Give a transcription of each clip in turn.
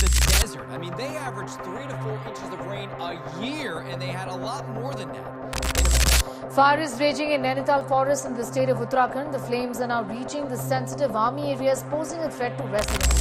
the desert. I mean, they averaged 3 to 4 inches of rain a year, and they had a lot more than that. Fire is raging in Nainital forest in the state of Uttarakhand. The flames are now reaching the sensitive army areas, posing a threat to residents.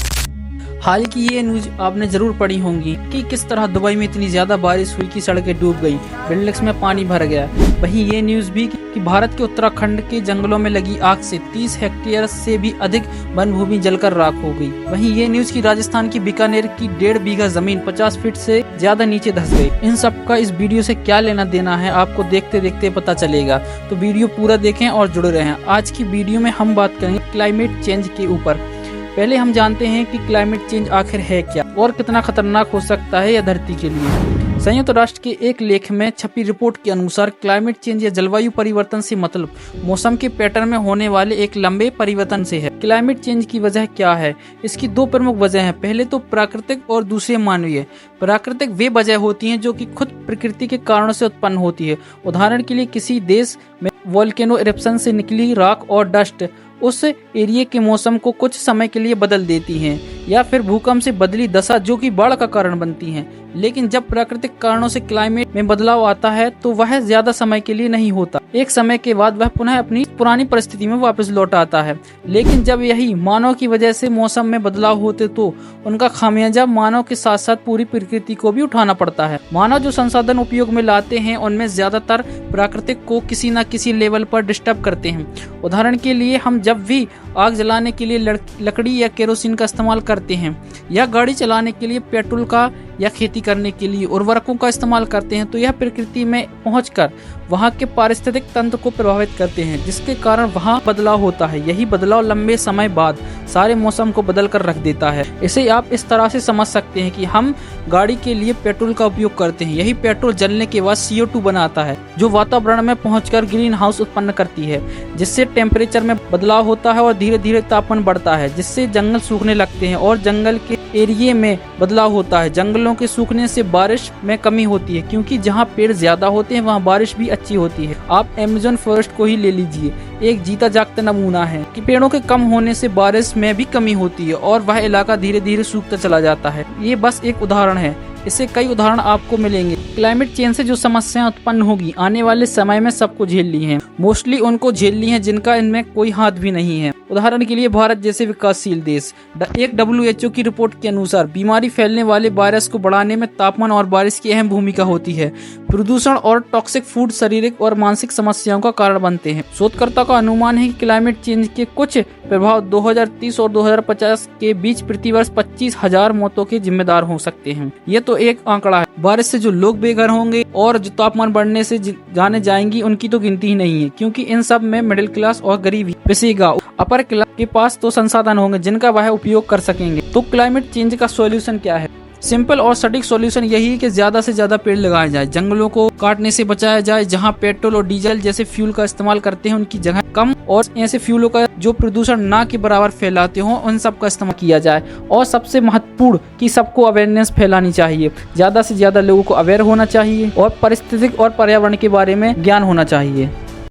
हाल की ये news आपने जरूर पढ़ी होंगी कि किस तरह Dubai में इतनी ज्यादा बारिश हुई कि सड़कें डूब गई, बिल्डिंग्स में पानी भर गया। वहीं ये न्यूज भी कि भारत के उत्तराखंड के जंगलों में लगी आग से 30 हेक्टेयर से भी अधिक वन भूमि जलकर राख हो गई। वहीं ये न्यूज कि राजस्थान की बीकानेर की 1.5 बीघा जमीन 50 फीट से ज्यादा नीचे धंस गई। इन सब का इस वीडियो से क्या लेना देना है आपको देखते देखते पता चलेगा, तो वीडियो पूरा देखें और जुड़े रहें। आज की वीडियो में हम बात करेंगे क्लाइमेट चेंज के ऊपर। पहले हम जानते हैं कि क्लाइमेट चेंज आखिर है क्या और कितना खतरनाक हो सकता है यह धरती के लिए। संयुक्त राष्ट्र के एक लेख में छपी रिपोर्ट के अनुसार क्लाइमेट चेंज या जलवायु परिवर्तन से मतलब मौसम के पैटर्न में होने वाले एक लंबे परिवर्तन से है। क्लाइमेट चेंज की वजह क्या है? इसकी दो प्रमुख वजह हैं। पहले तो प्राकृतिक और दूसरे मानवीय। प्राकृतिक वे वजह होती हैं जो कि खुद प्रकृति के कारणों से उत्पन्न होती है। उदाहरण के लिए किसी देश में वोल्केनो इरप्शन से निकली राख और डस्ट उस एरिया के मौसम को कुछ समय के लिए बदल देती हैं, या फिर भूकंप से बदली दशा जो कि बाढ़ का कारण बनती हैं। लेकिन जब प्राकृतिक कारणों से क्लाइमेट में बदलाव आता है तो वह ज्यादा समय के लिए नहीं होता। एक समय के बाद वह पुनः अपनी पुरानी परिस्थिति में वापस लौट आता है। लेकिन जब यही मानव की वजह से मौसम में बदलाव होते तो उनका खामियाजा मानव के साथ साथ पूरी प्रकृति को भी उठाना पड़ता है। मानव जो संसाधन उपयोग में लाते हैं उनमें ज्यादातर प्राकृतिक को किसी न किसी लेवल पर डिस्टर्ब करते हैं। उदाहरण के लिए हम जब भी आग जलाने के लिए लकड़ी या केरोसिन का इस्तेमाल करते हैं, या गाड़ी चलाने के लिए पेट्रोल का, या खेती करने के लिए उर्वरकों का इस्तेमाल करते हैं, तो यह प्रकृति में पहुंचकर वहां के पारिस्थितिक तंत्र को प्रभावित करते हैं, जिसके कारण वहां बदलाव होता है। यही बदलाव लंबे समय बाद सारे मौसम को बदल कर रख देता है। इसे आप इस तरह से समझ सकते हैं कि हम गाड़ी के लिए पेट्रोल का उपयोग करते हैं। यही पेट्रोल जलने के बाद CO2 बनाता है, जो वातावरण में पहुंचकर ग्रीन हाउस उत्पन्न करती है, जिससे टेम्परेचर में बदलाव होता है और धीरे धीरे तापमान बढ़ता है, जिससे जंगल सूखने लगते हैं और जंगल के एरिया में बदलाव होता है। जंगलों के सूखने से बारिश में कमी होती है, क्योंकि जहाँ पेड़ ज्यादा होते हैं वहाँ बारिश भी अच्छी होती है। आप अमेज़न फॉरेस्ट को ही ले लीजिए, एक जीता जागता नमूना है कि पेड़ों के कम होने से बारिश में भी कमी होती है और वह इलाका धीरे धीरे सूखता चला जाता है। ये बस एक उदाहरण है, इससे कई उदाहरण आपको मिलेंगे। क्लाइमेट चेंज से जो समस्याएं उत्पन्न होगी आने वाले समय में सबको झेल ली हैं। मोस्टली उनको झेल ली हैं जिनका इनमें कोई हाथ भी नहीं है। उदाहरण के लिए भारत जैसे विकासशील देश। एक WHO की रिपोर्ट के अनुसार बीमारी फैलने वाले वायरस को बढ़ाने में तापमान और बारिश की अहम भूमिका होती है। प्रदूषण और टॉक्सिक फूड शारीरिक और मानसिक समस्याओं का कारण बनते हैं। शोधकर्ता का अनुमान है कि क्लाइमेट चेंज के कुछ प्रभाव 2030 और 2050 के बीच प्रतिवर्ष 25,000 मौतों के जिम्मेदार हो सकते हैं। ये तो एक आंकड़ा है। बारिश से जो लोग बेघर होंगे और जो तापमान बढ़ने से जाने जाएंगी उनकी तो गिनती ही नहीं है, क्योंकि इन सब में मिडिल क्लास और गरीब ही पिसेगा। अपर क्लास के पास तो संसाधन होंगे जिनका वह उपयोग कर सकेंगे। तो क्लाइमेट चेंज का सॉल्यूशन क्या है? सिंपल और सटीक सॉल्यूशन यही है कि ज्यादा से ज्यादा पेड़ लगाए जाए, जंगलों को काटने से बचाया जाए। जहां पेट्रोल और डीजल जैसे फ्यूल का इस्तेमाल करते हैं उनकी जगह कम और ऐसे फ्यूलों का जो प्रदूषण ना के बराबर फैलाते हो उन सब का इस्तेमाल किया जाए। और सबसे महत्वपूर्ण कि सबको अवेयरनेस फैलानी चाहिए, ज्यादा से ज्यादा लोगों को अवेयर होना चाहिए और पारिस्थितिक और पर्यावरण के बारे में ज्ञान होना चाहिए।